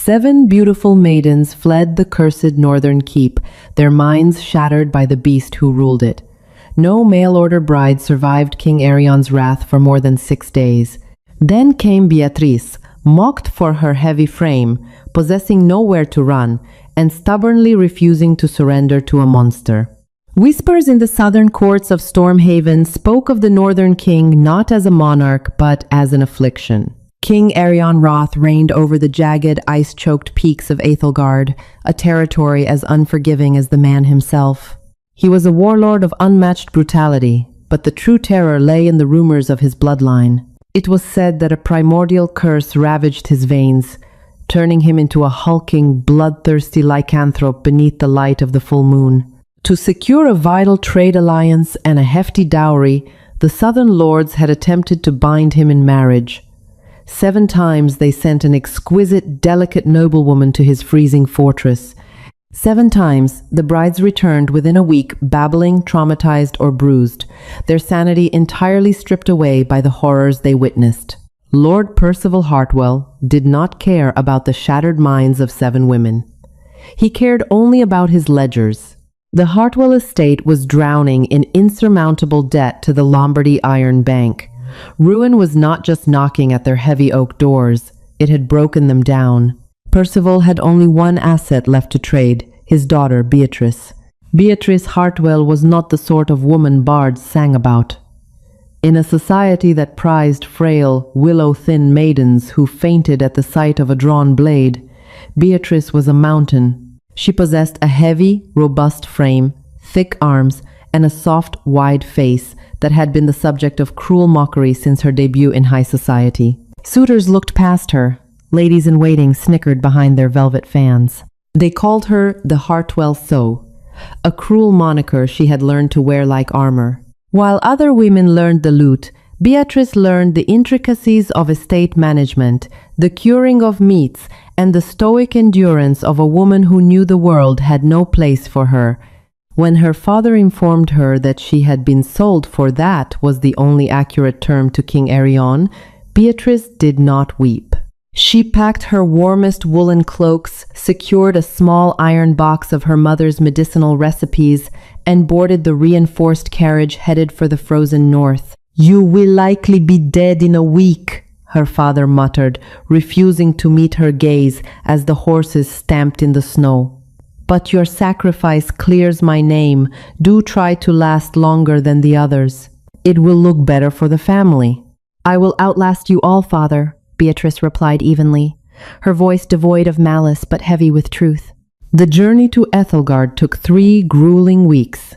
7 beautiful maidens fled the cursed northern keep, their minds shattered by the beast who ruled it. No mail-order bride survived King Arion's wrath for more than 6 days. Then came Beatrice, mocked for her heavy frame, possessing nowhere to run, and stubbornly refusing to surrender to a monster. Whispers in the southern courts of Stormhaven spoke of the northern king not as a monarch but as an affliction. King Arion Roth reigned over the jagged, ice-choked peaks of Aethelgard, a territory as unforgiving as the man himself. He was a warlord of unmatched brutality, but the true terror lay in the rumors of his bloodline. It was said that a primordial curse ravaged his veins, turning him into a hulking, bloodthirsty lycanthrope beneath the light of the full moon. To secure a vital trade alliance and a hefty dowry, the southern lords had attempted to bind him in marriage. 7 times they sent an exquisite, delicate noblewoman to his freezing fortress. 7 times the brides returned within a week, babbling, traumatized, or bruised, their sanity entirely stripped away by the horrors they witnessed. Lord Percival Hartwell did not care about the shattered minds of 7 women. He cared only about his ledgers. The Hartwell estate was drowning in insurmountable debt to the Lombardy Iron Bank. Ruin was not just knocking at their heavy oak doors, it had broken them down. Percival had only one asset left to trade, his daughter Beatrice. Beatrice Hartwell was not the sort of woman bards sang about. In a society that prized frail, willow-thin maidens who fainted at the sight of a drawn blade, Beatrice was a mountain. She possessed a heavy, robust frame, thick arms, and a soft, wide face that had been the subject of cruel mockery since her debut in high society. Suitors looked past her. Ladies-in-waiting snickered behind their velvet fans. They called her the Hartwell Sew, a cruel moniker she had learned to wear like armor. While other women learned the lute, Beatrice learned the intricacies of estate management, the curing of meats, and the stoic endurance of a woman who knew the world had no place for her. When her father informed her that she had been sold, for that was the only accurate term to King Arion, Beatrice did not weep. She packed her warmest woolen cloaks, secured a small iron box of her mother's medicinal recipes, and boarded the reinforced carriage headed for the frozen north. "You will likely be dead in a week," her father muttered, refusing to meet her gaze as the horses stamped in the snow. "But your sacrifice clears my name. Do try to last longer than the others. It will look better for the family." "I will outlast you all, father," Beatrice replied evenly, her voice devoid of malice but heavy with truth. The journey to Aethelgard took 3 grueling weeks.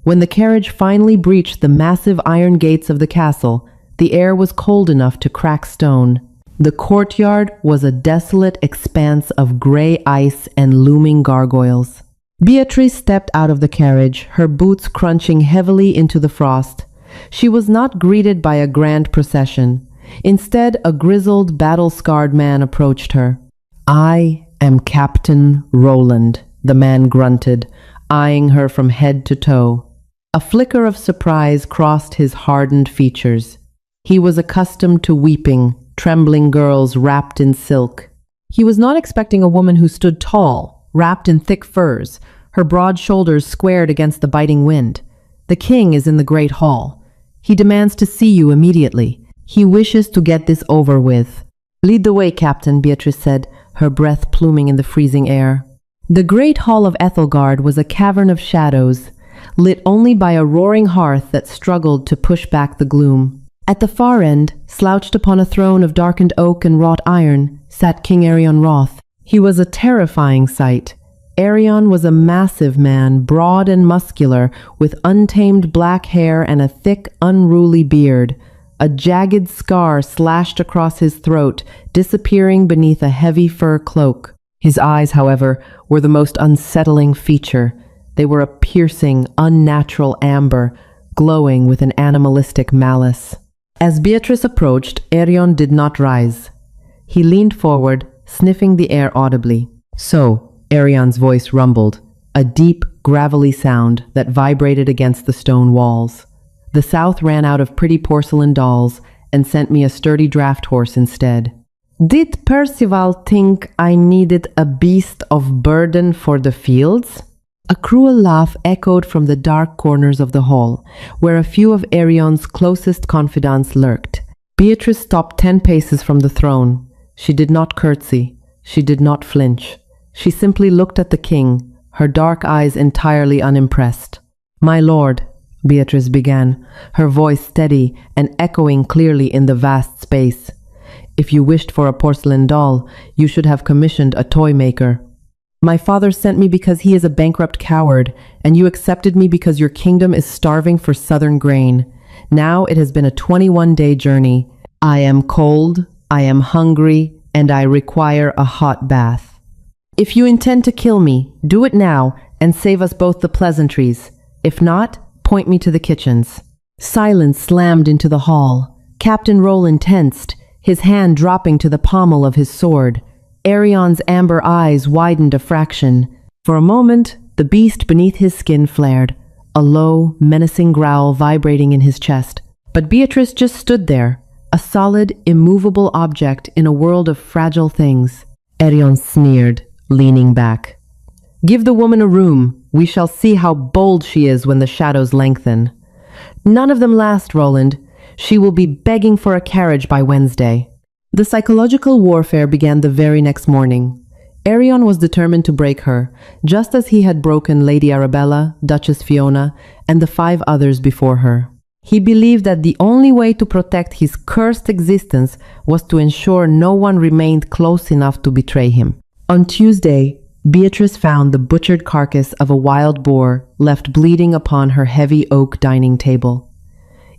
When the carriage finally breached the massive iron gates of the castle, the air was cold enough to crack stone. The courtyard was a desolate expanse of gray ice and looming gargoyles. Beatrice stepped out of the carriage, her boots crunching heavily into the frost. She was not greeted by a grand procession. Instead, a grizzled, battle-scarred man approached her. "I am Captain Roland," the man grunted, eyeing her from head to toe. A flicker of surprise crossed his hardened features. He was accustomed to weeping, trembling girls wrapped in silk. He was not expecting a woman who stood tall, wrapped in thick furs, her broad shoulders squared against the biting wind. "The king is in the great hall. He demands to see you immediately. He wishes to get this over with." "Lead the way, Captain," Beatrice said, her breath pluming in the freezing air. The great hall of Aethelgard was a cavern of shadows, lit only by a roaring hearth that struggled to push back the gloom. At the far end, slouched upon a throne of darkened oak and wrought iron, sat King Arion Roth. He was a terrifying sight. Arion was a massive man, broad and muscular, with untamed black hair and a thick, unruly beard. A jagged scar slashed across his throat, disappearing beneath a heavy fur cloak. His eyes, however, were the most unsettling feature. They were a piercing, unnatural amber, glowing with an animalistic malice. As Beatrice approached, Arion did not rise. He leaned forward, sniffing the air audibly. "So," Arion's voice rumbled, a deep, gravelly sound that vibrated against the stone walls. "The south ran out of pretty porcelain dolls and sent me a sturdy draft horse instead." Did Percival think I needed a beast of burden for the fields? A cruel laugh echoed from the dark corners of the hall, where a few of Arion's closest confidants lurked. Beatrice stopped 10 paces from the throne. She did not curtsy. She did not flinch. She simply looked at the king, her dark eyes entirely unimpressed. "My lord," Beatrice began, her voice steady and echoing clearly in the vast space. "If you wished for a porcelain doll, you should have commissioned a toy maker. My father sent me because he is a bankrupt coward, and you accepted me because your kingdom is starving for southern grain. Now it has been a 21-day journey. I am cold, I am hungry, and I require a hot bath. If you intend to kill me, do it now and save us both the pleasantries. If not, point me to the kitchens." Silence slammed into the hall. Captain Roland tensed, his hand dropping to the pommel of his sword. Arion's amber eyes widened a fraction. For a moment, the beast beneath his skin flared, a low, menacing growl vibrating in his chest. But Beatrice just stood there, a solid, immovable object in a world of fragile things. Arion sneered, leaning back. "Give the woman a room. We shall see how bold she is when the shadows lengthen." "None of them last, Roland. She will be begging for a carriage by Wednesday." The psychological warfare began the very next morning. Arion was determined to break her, just as he had broken Lady Arabella, Duchess Fiona, and the 5 others before her. He believed that the only way to protect his cursed existence was to ensure no one remained close enough to betray him. On Tuesday, Beatrice found the butchered carcass of a wild boar left bleeding upon her heavy oak dining table.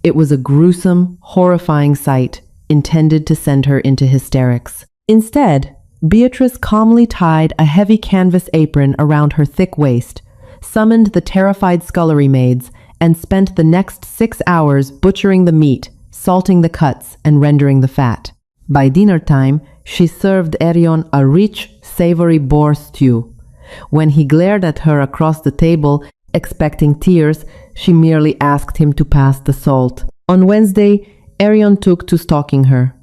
It was a gruesome, horrifying sight, intended to send her into hysterics. Instead, Beatrice calmly tied a heavy canvas apron around her thick waist, summoned the terrified scullery maids, and spent the next 6 hours butchering the meat, salting the cuts, and rendering the fat. By dinner time, she served Arion a rich, savory boar stew. When he glared at her across the table, expecting tears, she merely asked him to pass the salt. On Wednesday, Arion took to stalking her.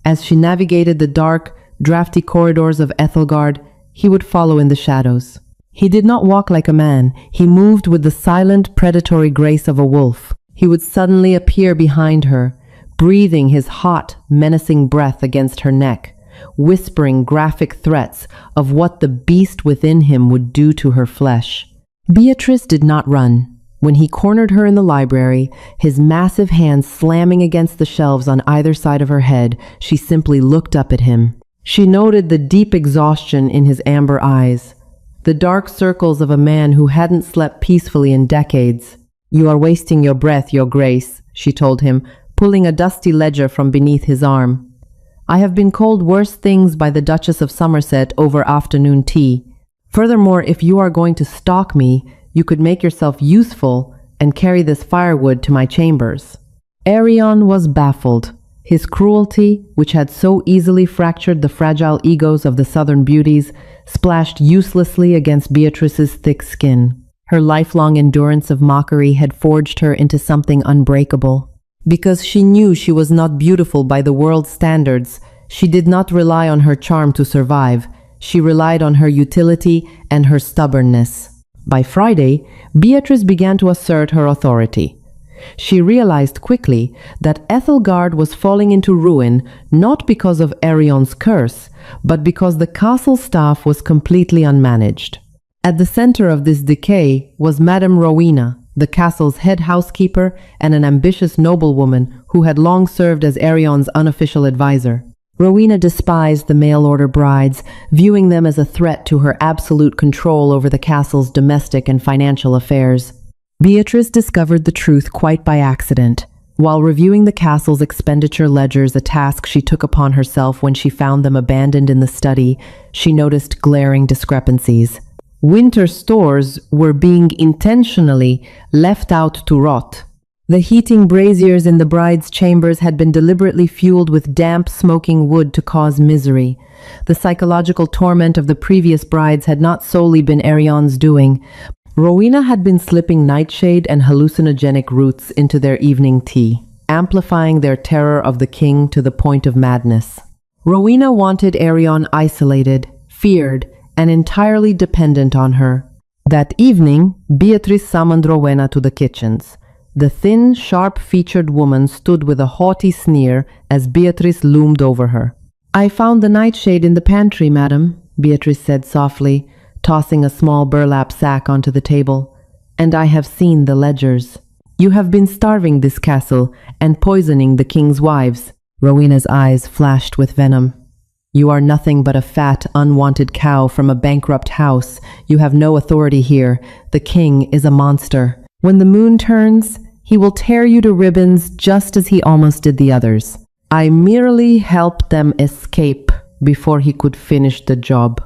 As she navigated the dark, drafty corridors of Ethelgard, he would follow in the shadows. He did not walk like a man. He moved with the silent, predatory grace of a wolf. He would suddenly appear behind her, breathing his hot, menacing breath against her neck, whispering graphic threats of what the beast within him would do to her flesh. Beatrice did not run. When he cornered her in the library, his massive hands slamming against the shelves on either side of her head, she simply looked up at him. She noted the deep exhaustion in his amber eyes, the dark circles of a man who hadn't slept peacefully in decades. "You are wasting your breath, Your Grace," she told him, pulling a dusty ledger from beneath his arm. "I have been called worse things by the Duchess of Somerset over afternoon tea. Furthermore, if you are going to stalk me, you could make yourself useful and carry this firewood to my chambers." Arion was baffled. His cruelty, which had so easily fractured the fragile egos of the southern beauties, splashed uselessly against Beatrice's thick skin. Her lifelong endurance of mockery had forged her into something unbreakable. Because she knew she was not beautiful by the world's standards, she did not rely on her charm to survive. She relied on her utility and her stubbornness. By Friday, Beatrice began to assert her authority. She realized quickly that Ethelgard was falling into ruin not because of Arion's curse, but because the castle staff was completely unmanaged. At the center of this decay was Madame Rowena, the castle's head housekeeper and an ambitious noblewoman who had long served as Arion's unofficial advisor. Rowena despised the mail-order brides, viewing them as a threat to her absolute control over the castle's domestic and financial affairs. Beatrice discovered the truth quite by accident. While reviewing the castle's expenditure ledgers, a task she took upon herself when she found them abandoned in the study, she noticed glaring discrepancies. Winter stores were being intentionally left out to rot. The heating braziers in the bride's chambers had been deliberately fueled with damp, smoking wood to cause misery. The psychological torment of the previous brides had not solely been Arion's doing. Rowena had been slipping nightshade and hallucinogenic roots into their evening tea, amplifying their terror of the king to the point of madness. Rowena wanted Arion isolated, feared, and entirely dependent on her. That evening, Beatrice summoned Rowena to the kitchens. The thin, sharp-featured woman stood with a haughty sneer as Beatrice loomed over her. "I found the nightshade in the pantry, madam," Beatrice said softly, tossing a small burlap sack onto the table. "And I have seen the ledgers. You have been starving this castle and poisoning the king's wives." Rowena's eyes flashed with venom. "You are nothing but a fat, unwanted cow from a bankrupt house. You have no authority here. The king is a monster. When the moon turns, he will tear you to ribbons just as he almost did the others. I merely helped them escape before he could finish the job."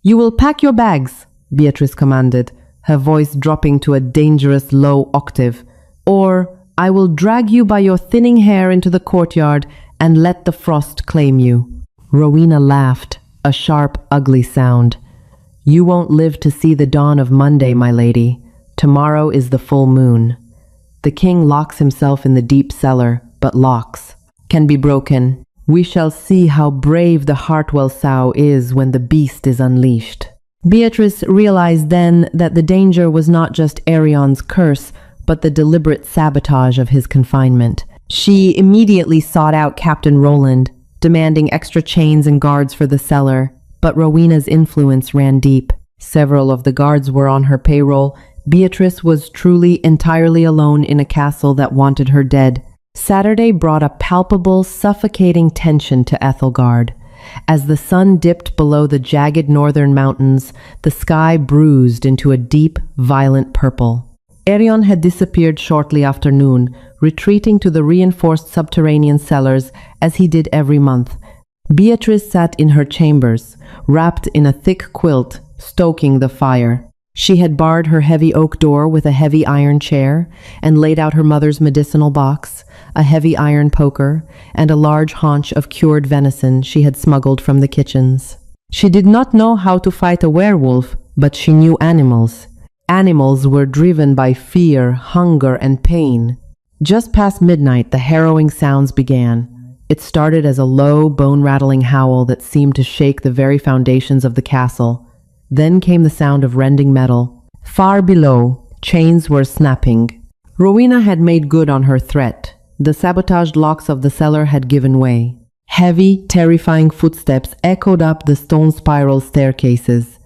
"You will pack your bags," Beatrice commanded, her voice dropping to a dangerous low octave, "or I will drag you by your thinning hair into the courtyard and let the frost claim you." Rowena laughed, a sharp, ugly sound. "You won't live to see the dawn of Monday, my lady. Tomorrow is the full moon. The king locks himself in the deep cellar, but locks can be broken. We shall see how brave the Hartwell sow is when the beast is unleashed." Beatrice realized then that the danger was not just Arion's curse, but the deliberate sabotage of his confinement. She immediately sought out Captain Roland, demanding extra chains and guards for the cellar, but Rowena's influence ran deep. Several of the guards were on her payroll. Beatrice was truly entirely alone in a castle that wanted her dead. Saturday brought a palpable, suffocating tension to Ethelgard. As the sun dipped below the jagged northern mountains, the sky bruised into a deep, violent purple. Arion had disappeared shortly after noon, retreating to the reinforced subterranean cellars as he did every month. Beatrice sat in her chambers, wrapped in a thick quilt, stoking the fire. She had barred her heavy oak door with a heavy iron chair and laid out her mother's medicinal box, a heavy iron poker, and a large haunch of cured venison she had smuggled from the kitchens. She did not know how to fight a werewolf, but she knew animals. Animals were driven by fear, hunger, and pain. Just past midnight, the harrowing sounds began. It started as a low, bone-rattling howl that seemed to shake the very foundations of the castle. Then came the sound of rending metal. Far below, chains were snapping. Rowena had made good on her threat. The sabotaged locks of the cellar had given way. Heavy, terrifying footsteps echoed up the stone spiral staircases.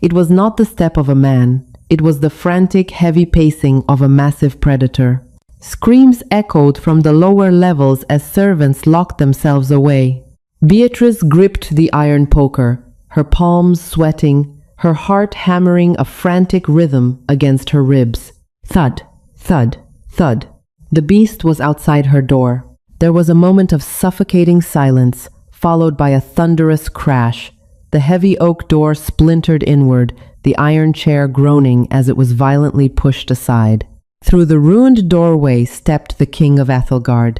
It was not the step of a man. It was the frantic, heavy pacing of a massive predator. Screams echoed from the lower levels as servants locked themselves away. Beatrice gripped the iron poker, her palms sweating, her heart hammering a frantic rhythm against her ribs. Thud, thud, thud. The beast was outside her door. There was a moment of suffocating silence, followed by a thunderous crash. The heavy oak door splintered inward, the iron chair groaning as it was violently pushed aside. Through the ruined doorway stepped the King of Ethelgard.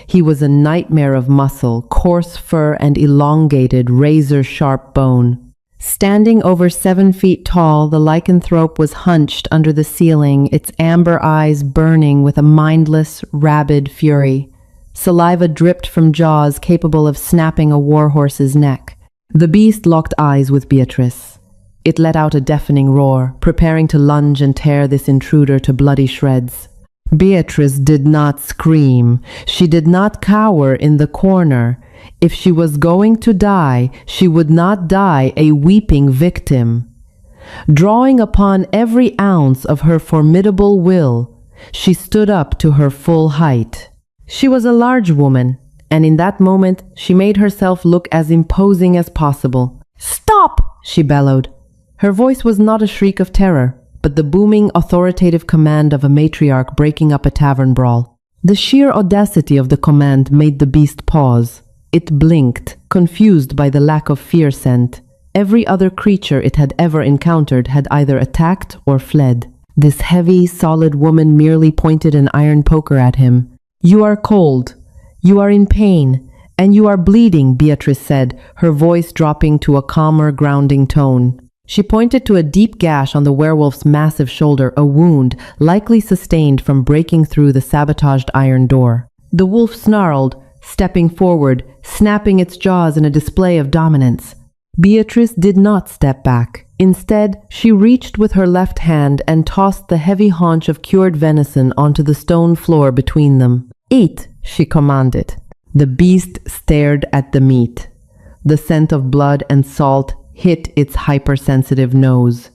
He was a nightmare of muscle, coarse fur, and elongated, razor-sharp bone. Standing over 7 feet tall, the lycanthrope was hunched under the ceiling, its amber eyes burning with a mindless, rabid fury. Saliva dripped from jaws capable of snapping a warhorse's neck. The beast locked eyes with Beatrice. It let out a deafening roar, preparing to lunge and tear this intruder to bloody shreds. Beatrice did not scream. She did not cower in the corner. If she was going to die, she would not die a weeping victim. Drawing upon every ounce of her formidable will, she stood up to her full height. She was a large woman, and in that moment she made herself look as imposing as possible. "Stop!" she bellowed. Her voice was not a shriek of terror, but the booming, authoritative command of a matriarch breaking up a tavern brawl. The sheer audacity of the command made the beast pause. It blinked, confused by the lack of fear scent. Every other creature it had ever encountered had either attacked or fled. This heavy, solid woman merely pointed an iron poker at him. "You are cold. You are in pain. And you are bleeding," Beatrice said, her voice dropping to a calmer, grounding tone. She pointed to a deep gash on the werewolf's massive shoulder, a wound likely sustained from breaking through the sabotaged iron door. The wolf snarled, stepping forward, snapping its jaws in a display of dominance. Beatrice did not step back. Instead, she reached with her left hand and tossed the heavy haunch of cured venison onto the stone floor between them. "Eat," she commanded. The beast stared at the meat. The scent of blood and salt hit its hypersensitive nose.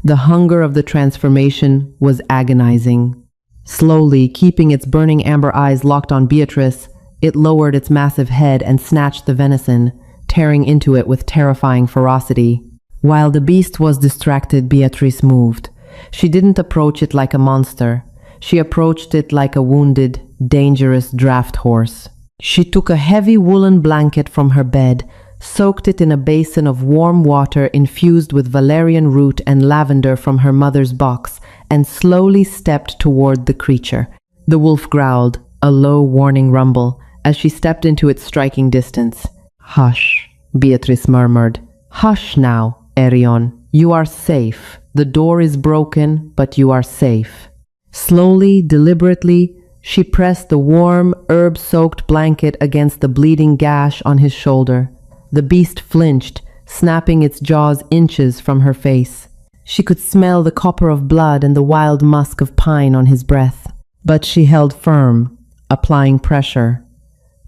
The hunger of the transformation was agonizing. Slowly, keeping its burning amber eyes locked on Beatrice, it lowered its massive head and snatched the venison, tearing into it with terrifying ferocity. While the beast was distracted, Beatrice moved. She didn't approach it like a monster. She approached it like a wounded, dangerous draft horse. She took a heavy woolen blanket from her bed, soaked it in a basin of warm water infused with valerian root and lavender from her mother's box, and slowly stepped toward the creature. The wolf growled, a low warning rumble, as she stepped into its striking distance. "Hush," Beatrice murmured. "Hush now, Arion. You are safe. The door is broken, but you are safe." Slowly, deliberately, she pressed the warm, herb-soaked blanket against the bleeding gash on his shoulder. The beast flinched, snapping its jaws inches from her face. She could smell the copper of blood and the wild musk of pine on his breath. But she held firm, applying pressure.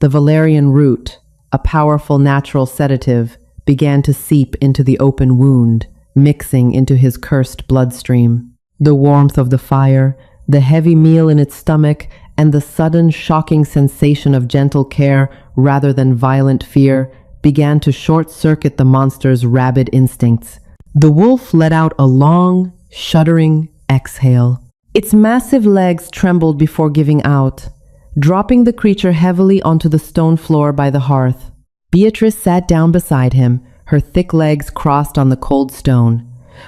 The valerian root, a powerful natural sedative, began to seep into the open wound, mixing into his cursed bloodstream. The warmth of the fire, the heavy meal in its stomach, and the sudden shocking sensation of gentle care rather than violent fear began to short-circuit the monster's rabid instincts. The wolf let out a long, shuddering exhale. Its massive legs trembled before giving out, dropping the creature heavily onto the stone floor by the hearth. Beatrice sat down beside him, her thick legs crossed on the cold stone.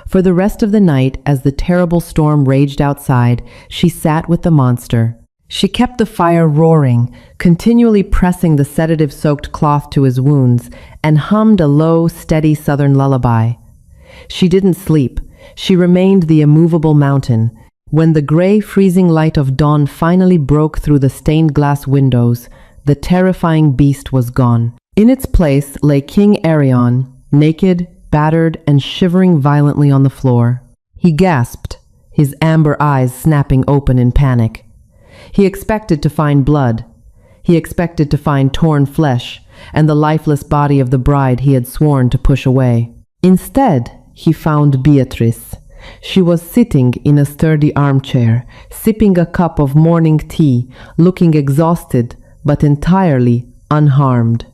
For the rest of the night, as the terrible storm raged outside, she sat with the monster. She kept the fire roaring, continually pressing the sedative-soaked cloth to his wounds, and hummed a low, steady southern lullaby. She didn't sleep. She remained the immovable mountain. When the gray, freezing light of dawn finally broke through the stained glass windows, the terrifying beast was gone. In its place lay King Arion, naked, battered, and shivering violently on the floor. He gasped, his amber eyes snapping open in panic. He expected to find blood. He expected to find torn flesh and the lifeless body of the bride he had sworn to push away. Instead, he found Beatrice. She was sitting in a sturdy armchair, sipping a cup of morning tea, looking exhausted but entirely unharmed.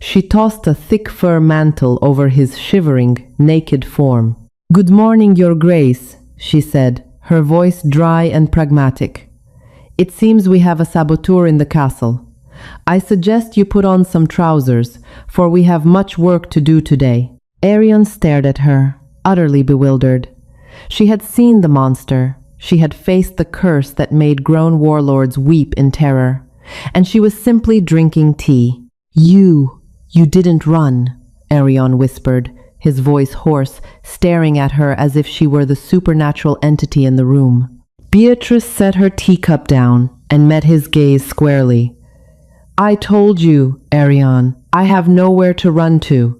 She tossed a thick fur mantle over his shivering, naked form. "Good morning, Your Grace," she said, her voice dry and pragmatic. "It seems we have a saboteur in the castle. I suggest you put on some trousers, for we have much work to do today." Arion stared at her, utterly bewildered. She had seen the monster. She had faced the curse that made grown warlords weep in terror. And she was simply drinking tea. You didn't run," Arion whispered, his voice hoarse, staring at her as if she were the supernatural entity in the room. Beatrice set her teacup down and met his gaze squarely. "I told you, Arion, I have nowhere to run to.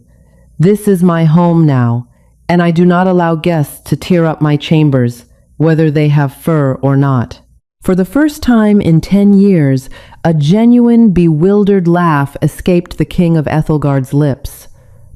This is my home now, and I do not allow guests to tear up my chambers, whether they have fur or not." For the first time in 10 years, a genuine, bewildered laugh escaped the King of Ethelgard's lips.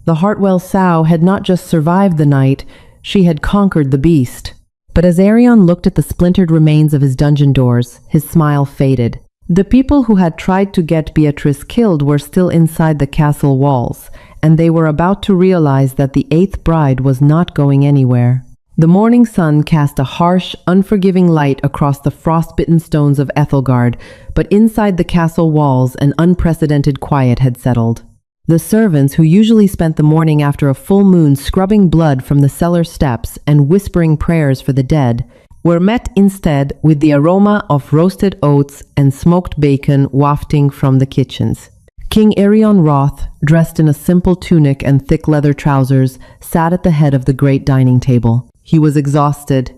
The Hartwell sow had not just survived the night, she had conquered the beast. But as Arion looked at the splintered remains of his dungeon doors, his smile faded. The people who had tried to get Beatrice killed were still inside the castle walls, and they were about to realize that the eighth bride was not going anywhere. The morning sun cast a harsh, unforgiving light across the frostbitten stones of Ethelgard, but inside the castle walls an unprecedented quiet had settled. The servants, who usually spent the morning after a full moon scrubbing blood from the cellar steps and whispering prayers for the dead, were met instead with the aroma of roasted oats and smoked bacon wafting from the kitchens. King Arion Roth, dressed in a simple tunic and thick leather trousers, sat at the head of the great dining table. He was exhausted,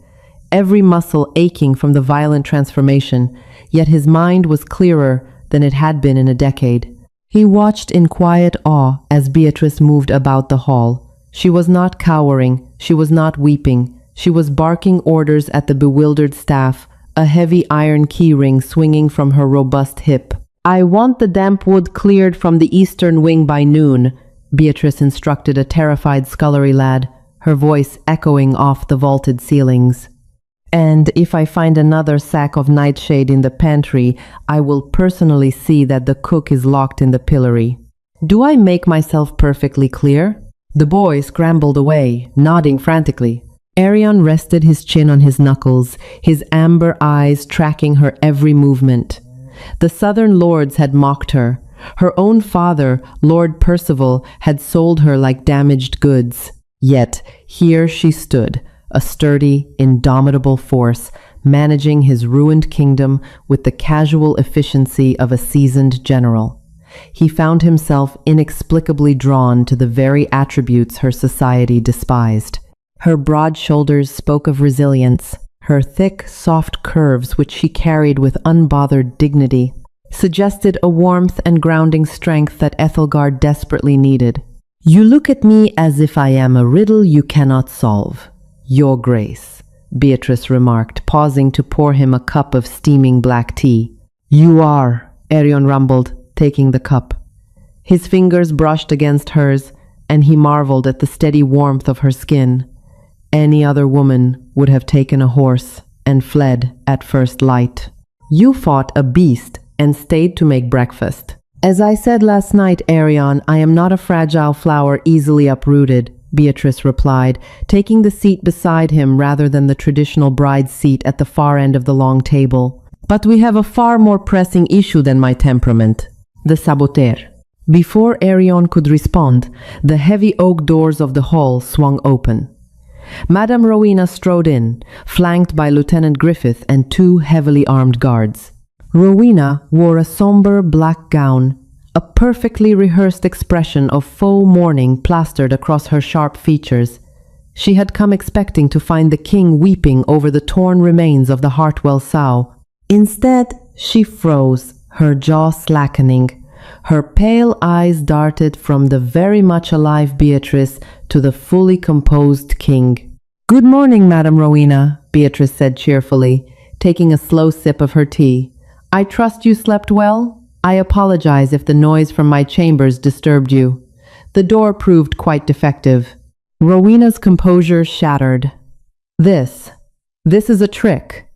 every muscle aching from the violent transformation, yet his mind was clearer than it had been in a decade. He watched in quiet awe as Beatrice moved about the hall. She was not cowering, she was not weeping. She was barking orders at the bewildered staff, a heavy iron keyring swinging from her robust hip. "I want the damp wood cleared from the eastern wing by noon," Beatrice instructed a terrified scullery lad, her voice echoing off the vaulted ceilings. "And if I find another sack of nightshade in the pantry, I will personally see that the cook is locked in the pillory. Do I make myself perfectly clear?" The boy scrambled away, nodding frantically. Arion rested his chin on his knuckles, his amber eyes tracking her every movement. The southern lords had mocked her. Her own father, Lord Percival, had sold her like damaged goods. Yet here she stood, a sturdy, indomitable force, managing his ruined kingdom with the casual efficiency of a seasoned general. He found himself inexplicably drawn to the very attributes her society despised. Her broad shoulders spoke of resilience. Her thick, soft curves, which she carried with unbothered dignity, suggested a warmth and grounding strength that Ethelgard desperately needed. "You look at me as if I am a riddle you cannot solve, Your Grace," Beatrice remarked, pausing to pour him a cup of steaming black tea. "You are," Arion rumbled, taking the cup. His fingers brushed against hers, and he marveled at the steady warmth of her skin. Any other woman would have taken a horse and fled at first light. "You fought a beast and stayed to make breakfast. As I said last night, Arion, I am not a fragile flower easily uprooted," Beatrice replied, taking the seat beside him rather than the traditional bride's seat at the far end of the long table. "But we have a far more pressing issue than my temperament, the saboteur." Before Arion could respond, the heavy oak doors of the hall swung open. Madame Rowena strode in, flanked by Lieutenant Griffith and two heavily armed guards. Rowena wore a somber black gown, a perfectly rehearsed expression of faux mourning plastered across her sharp features. She had come expecting to find the king weeping over the torn remains of the Hartwell sow. Instead, she froze, her jaw slackening. Her pale eyes darted from the very much alive Beatrice to the fully composed king. "Good morning, Madame Rowena," Beatrice said cheerfully, taking a slow sip of her tea. "I trust you slept well? I apologize if the noise from my chambers disturbed you." The door proved quite defective. Rowena's composure shattered. This is a trick.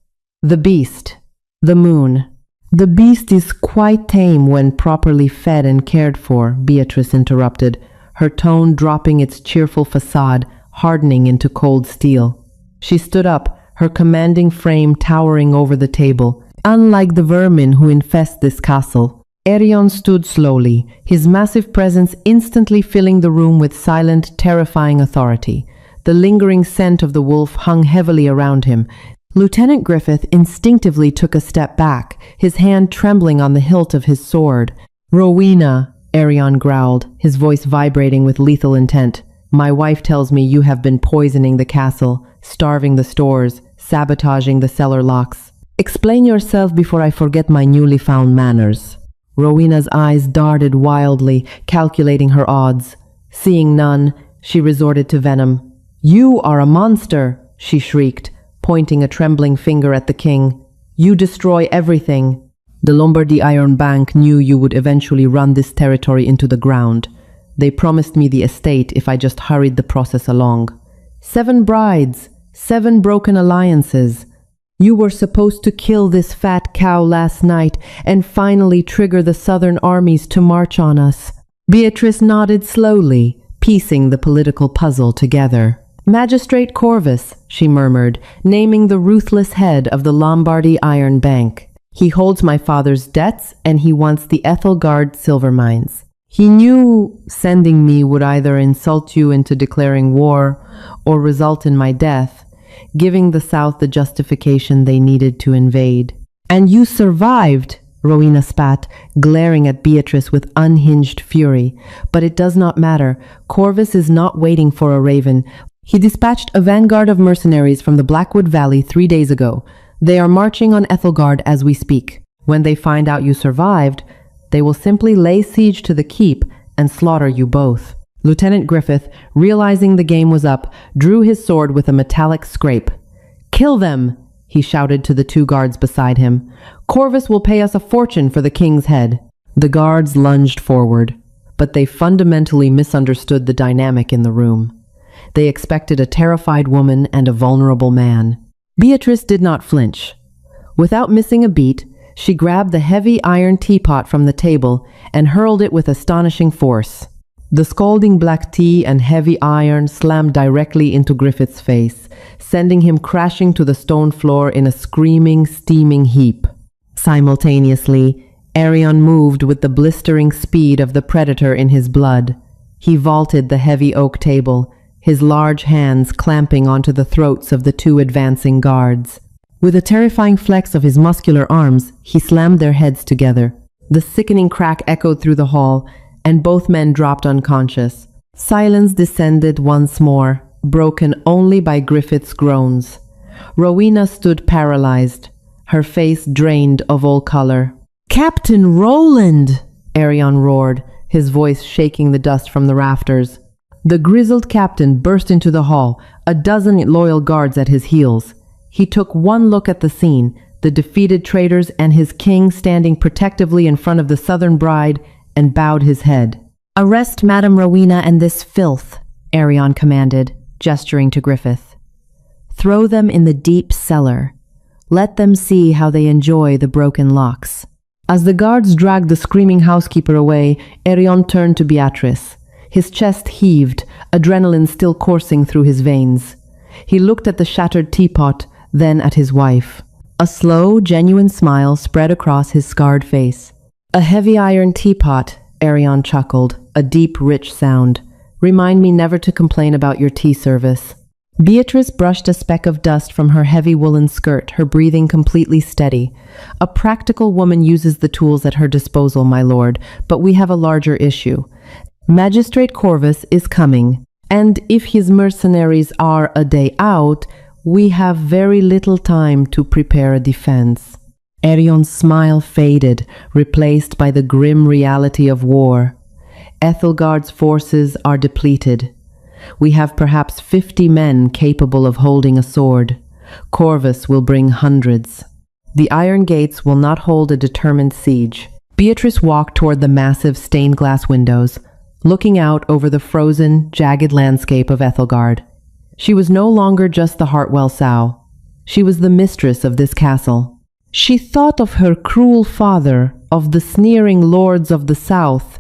The beast. The moon. "The beast is quite tame when properly fed and cared for," Beatrice interrupted, her tone dropping its cheerful facade, hardening into cold steel. She stood up, her commanding frame towering over the table. "Unlike the vermin who infest this castle." Arion stood slowly, his massive presence instantly filling the room with silent, terrifying authority. The lingering scent of the wolf hung heavily around him. Lieutenant Griffith instinctively took a step back, his hand trembling on the hilt of his sword. "Rowena," Arion growled, his voice vibrating with lethal intent. "My wife tells me you have been poisoning the castle, starving the stores, sabotaging the cellar locks. Explain yourself before I forget my newly found manners." Rowena's eyes darted wildly, calculating her odds. Seeing none, she resorted to venom. "You are a monster," she shrieked, pointing a trembling finger at the king. "You destroy everything. The Lombardy Iron Bank knew you would eventually run this territory into the ground. They promised me the estate if I just hurried the process along. 7 brides, 7 broken alliances. You were supposed to kill this fat cow last night and finally trigger the southern armies to march on us." Beatrice nodded slowly, piecing the political puzzle together. "Magistrate Corvus," she murmured, naming the ruthless head of the Lombardy Iron Bank. "He holds my father's debts and he wants the Ethelgard silver mines. He knew sending me would either insult you into declaring war or result in my death, giving the South the justification they needed to invade. And you survived," Rowena spat, glaring at Beatrice with unhinged fury. "But it does not matter. Corvus is not waiting for a raven. He dispatched a vanguard of mercenaries from the Blackwood Valley 3 days ago. They are marching on Ethelgard as we speak. When they find out you survived, They will simply lay siege to the keep and slaughter you both." Lieutenant Griffith, realizing the game was up, drew his sword with a metallic scrape. "Kill them!" he shouted to the two guards beside him. "Corvus will pay us a fortune for the king's head." The guards lunged forward, but they fundamentally misunderstood the dynamic in the room. They expected a terrified woman and a vulnerable man. Beatrice did not flinch. Without missing a beat, she grabbed the heavy iron teapot from the table and hurled it with astonishing force. The scalding black tea and heavy iron slammed directly into Griffith's face, sending him crashing to the stone floor in a screaming, steaming heap. Simultaneously, Arion moved with the blistering speed of the predator in his blood. He vaulted the heavy oak table, his large hands clamping onto the throats of the two advancing guards. With a terrifying flex of his muscular arms, he slammed their heads together. The sickening crack echoed through the hall, and both men dropped unconscious. Silence descended once more, broken only by Griffith's groans. Rowena stood paralyzed, her face drained of all color. "Captain Roland!" Arion roared, his voice shaking the dust from the rafters. The grizzled captain burst into the hall, a dozen loyal guards at his heels. He took one look at the scene, the defeated traitors and his king standing protectively in front of the southern bride, and bowed his head. "Arrest Madame Rowena and this filth," Arion commanded, gesturing to Griffith. "Throw them in the deep cellar. Let them see how they enjoy the broken locks." As the guards dragged the screaming housekeeper away, Arion turned to Beatrice. His chest heaved, adrenaline still coursing through his veins. He looked at the shattered teapot, then at his wife. A slow, genuine smile spread across his scarred face. "A heavy iron teapot," Arion chuckled, a deep, rich sound. "Remind me never to complain about your tea service." Beatrice brushed a speck of dust from her heavy woolen skirt, her breathing completely steady. "A practical woman uses the tools at her disposal, my lord, but we have a larger issue. Magistrate Corvus is coming, and if his mercenaries are a day out, we have very little time to prepare a defense." Arion's smile faded, replaced by the grim reality of war. Ethelgard's forces are depleted. We have perhaps 50 men capable of holding a sword. Corvus will bring hundreds. The iron gates will not hold a determined siege. Beatrice walked toward the massive stained glass windows, looking out over the frozen, jagged landscape of Ethelgard. She was no longer just the Hartwell sow. She was the mistress of this castle. She thought of her cruel father, of the sneering lords of the south,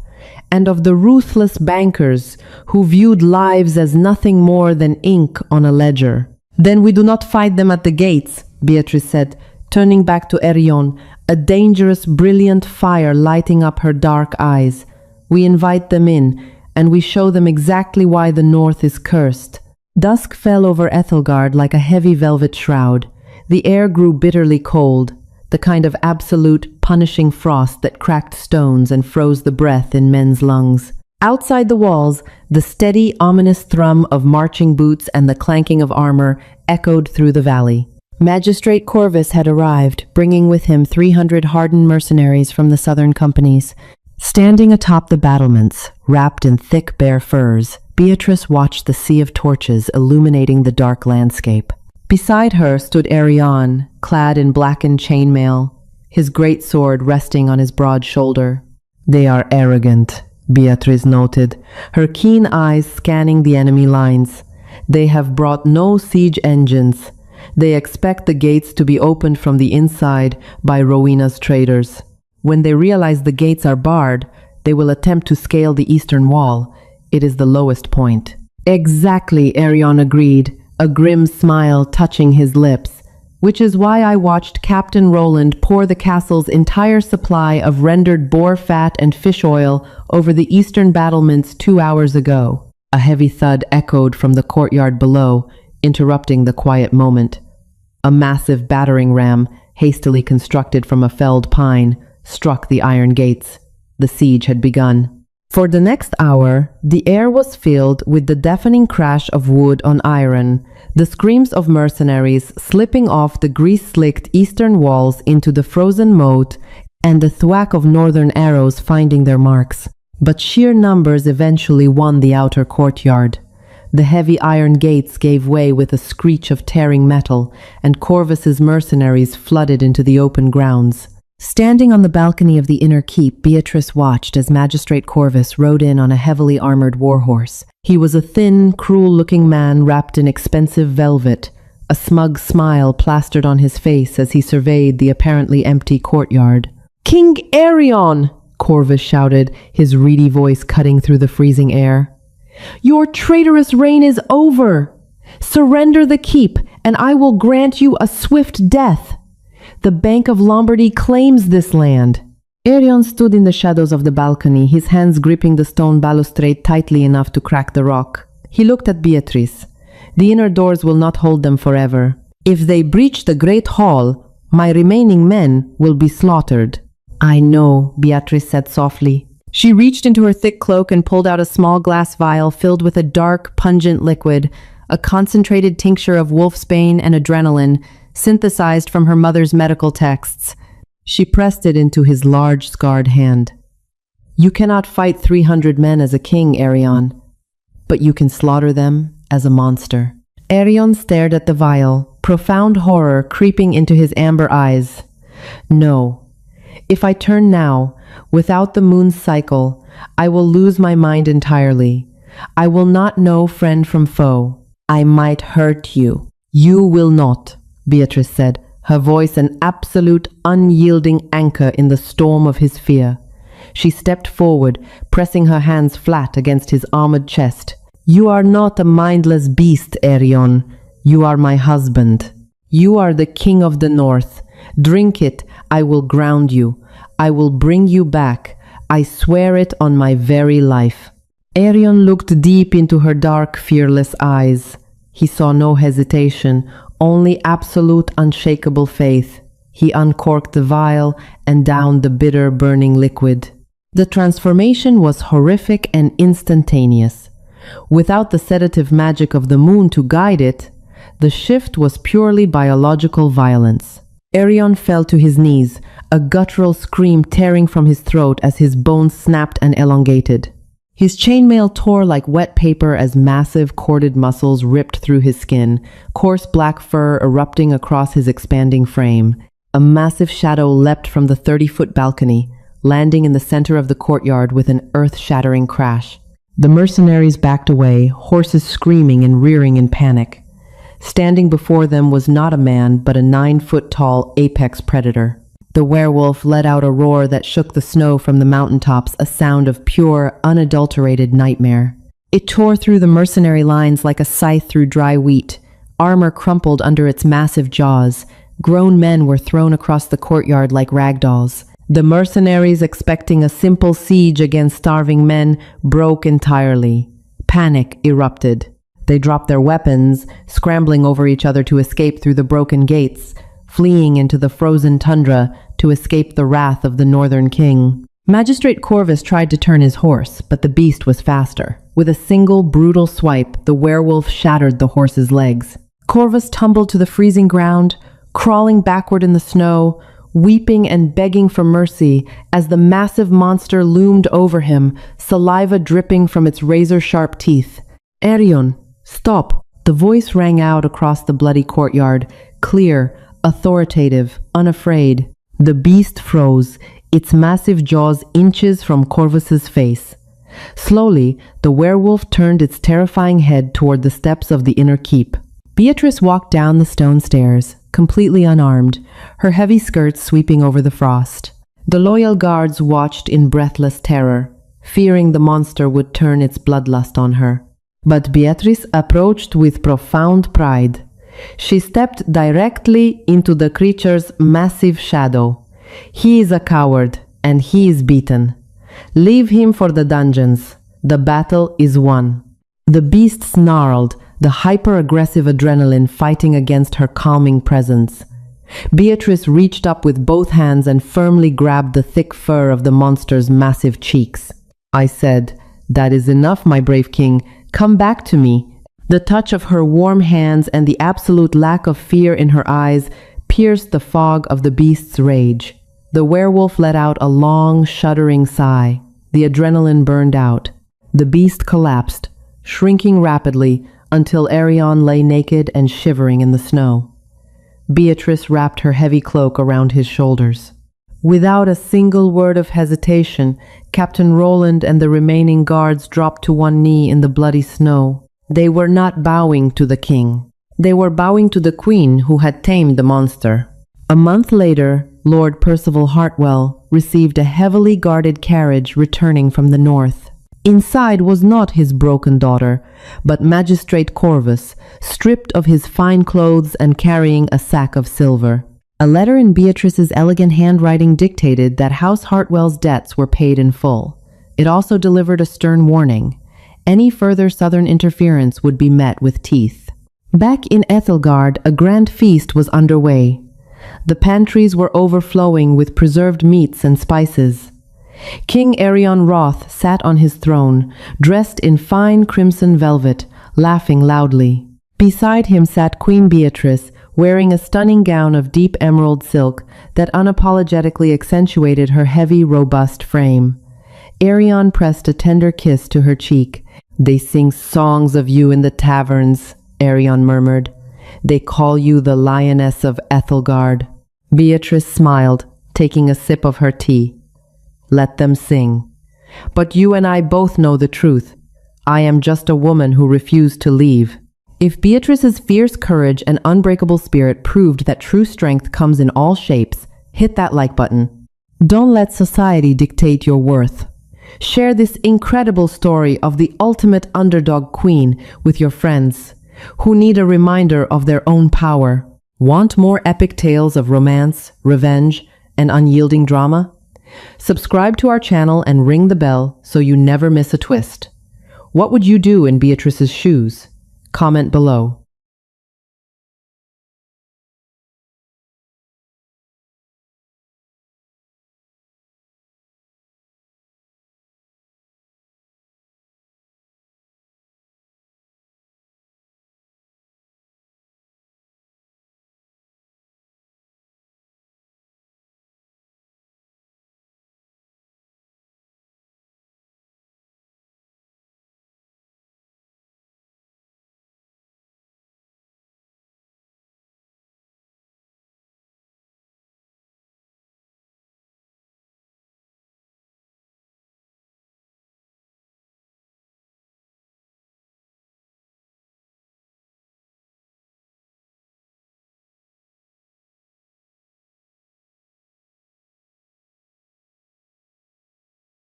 and of the ruthless bankers who viewed lives as nothing more than ink on a ledger. "Then we do not fight them at the gates," Beatrice said, turning back to Arion, a dangerous, brilliant fire lighting up her dark eyes. "We invite them in, and we show them exactly why the north is cursed." Dusk fell over Ethelgard like a heavy velvet shroud. The air grew bitterly cold, the kind of absolute, punishing frost that cracked stones and froze the breath in men's lungs. Outside the walls, the steady, ominous thrum of marching boots and the clanking of armor echoed through the valley. Magistrate Corvus had arrived, bringing with him 300 hardened mercenaries from the southern companies. Standing atop the battlements, wrapped in thick bare furs, Beatrice watched the sea of torches illuminating the dark landscape. Beside her stood Arion, clad in blackened chainmail, his great sword resting on his broad shoulder. "They are arrogant," Beatrice noted, her keen eyes scanning the enemy lines. "They have brought no siege engines. They expect the gates to be opened from the inside by Rowena's traders. When they realize the gates are barred, they will attempt to scale the eastern wall. It is the lowest point." "Exactly," Arion agreed, a grim smile touching his lips. "Which is why I watched Captain Roland pour the castle's entire supply of rendered boar fat and fish oil over the eastern battlements 2 hours ago." A heavy thud echoed from the courtyard below, interrupting the quiet moment. A massive battering ram, hastily constructed from a felled pine, struck the iron gates. The siege had begun. For the next hour, the air was filled with the deafening crash of wood on iron, the screams of mercenaries slipping off the grease-slicked eastern walls into the frozen moat, and the thwack of northern arrows finding their marks. But sheer numbers eventually won the outer courtyard. The heavy iron gates gave way with a screech of tearing metal, and Corvus's mercenaries flooded into the open grounds. Standing on the balcony of the inner keep, Beatrice watched as Magistrate Corvus rode in on a heavily armored warhorse. He was a thin, cruel-looking man wrapped in expensive velvet, a smug smile plastered on his face as he surveyed the apparently empty courtyard. "King Arion!" Corvus shouted, his reedy voice cutting through the freezing air. "Your traitorous reign is over! Surrender the keep, and I will grant you a swift death! The Bank of Lombardy claims this land." Arion stood in the shadows of the balcony, his hands gripping the stone balustrade tightly enough to crack the rock. He looked at Beatrice. "The inner doors will not hold them forever. If they breach the great hall, my remaining men will be slaughtered." "I know," Beatrice said softly. She reached into her thick cloak and pulled out a small glass vial filled with a dark, pungent liquid, a concentrated tincture of wolfsbane and adrenaline, synthesized from her mother's medical texts. She pressed it into his large, scarred hand. "You cannot fight 300 men as a king, Arion, but you can slaughter them as a monster." Arion stared at the vial, profound horror creeping into his amber eyes. "No. If I turn now, without the moon's cycle, I will lose my mind entirely. I will not know friend from foe. I might hurt you." "You will not," Beatrice said, her voice an absolute, unyielding anchor in the storm of his fear. She stepped forward, pressing her hands flat against his armored chest. "You are not a mindless beast, Arion. You are my husband. You are the king of the north. Drink it, I will ground you. I will bring you back. I swear it on my very life." Arion looked deep into her dark, fearless eyes. He saw no hesitation, only absolute, unshakable faith. He uncorked the vial and downed the bitter, burning liquid. The transformation was horrific and instantaneous. Without the sedative magic of the moon to guide it, the shift was purely biological violence. Arion fell to his knees, a guttural scream tearing from his throat as his bones snapped and elongated. His chainmail tore like wet paper as massive corded muscles ripped through his skin, coarse black fur erupting across his expanding frame. A massive shadow leapt from the 30-foot balcony, landing in the center of the courtyard with an earth-shattering crash. The mercenaries backed away, horses screaming and rearing in panic. Standing before them was not a man, but a 9-foot-tall apex predator. The werewolf let out a roar that shook the snow from the mountaintops, a sound of pure, unadulterated nightmare. It tore through the mercenary lines like a scythe through dry wheat. Armor crumpled under its massive jaws. Grown men were thrown across the courtyard like ragdolls. The mercenaries, expecting a simple siege against starving men, broke entirely. Panic erupted. They dropped their weapons, scrambling over each other to escape through the broken gates, fleeing into the frozen tundra to escape the wrath of the northern king. Magistrate Corvus tried to turn his horse, but the beast was faster. With a single brutal swipe, the werewolf shattered the horse's legs. Corvus tumbled to the freezing ground, crawling backward in the snow, weeping and begging for mercy as the massive monster loomed over him, saliva dripping from its razor-sharp teeth. "Arion, stop!" The voice rang out across the bloody courtyard, clear, authoritative, unafraid. The beast froze, its massive jaws inches from Corvus's face. Slowly, the werewolf turned its terrifying head toward the steps of the inner keep. Beatrice walked down the stone stairs, completely unarmed, her heavy skirts sweeping over the frost. The loyal guards watched in breathless terror, fearing the monster would turn its bloodlust on her. But Beatrice approached with profound pride. She stepped directly into the creature's massive shadow. "He is a coward, and he is beaten. Leave him for the dungeons. The battle is won." The beast snarled, the hyper-aggressive adrenaline fighting against her calming presence. Beatrice reached up with both hands and firmly grabbed the thick fur of the monster's massive cheeks. "I said, 'That is enough, my brave king. Come back to me.'" The touch of her warm hands and the absolute lack of fear in her eyes pierced the fog of the beast's rage. The werewolf let out a long, shuddering sigh. The adrenaline burned out. The beast collapsed, shrinking rapidly until Arion lay naked and shivering in the snow. Beatrice wrapped her heavy cloak around his shoulders. Without a single word of hesitation, Captain Roland and the remaining guards dropped to one knee in the bloody snow. They were not bowing to the king. They were bowing to the queen who had tamed the monster. A month later, Lord Percival Hartwell received a heavily guarded carriage returning from the north. Inside was not his broken daughter, but Magistrate Corvus, stripped of his fine clothes and carrying a sack of silver. A letter in Beatrice's elegant handwriting dictated that House Hartwell's debts were paid in full. It also delivered a stern warning. Any further southern interference would be met with teeth. Back in Ethelgard, a grand feast was underway. The pantries were overflowing with preserved meats and spices. King Arion Roth sat on his throne, dressed in fine crimson velvet, laughing loudly. Beside him sat Queen Beatrice, wearing a stunning gown of deep emerald silk that unapologetically accentuated her heavy, robust frame. Arion pressed a tender kiss to her cheek. "They sing songs of you in the taverns," Arion murmured. "They call you the Lioness of Ethelgard." Beatrice smiled, taking a sip of her tea. "Let them sing. But you and I both know the truth. I am just a woman who refused to leave." If Beatrice's fierce courage and unbreakable spirit proved that true strength comes in all shapes, hit that like button. Don't let society dictate your worth. Share this incredible story of the ultimate underdog queen with your friends who need a reminder of their own power. Want more epic tales of romance, revenge, and unyielding drama? Subscribe to our channel and ring the bell so you never miss a twist. What would you do in Beatrice's shoes? Comment below.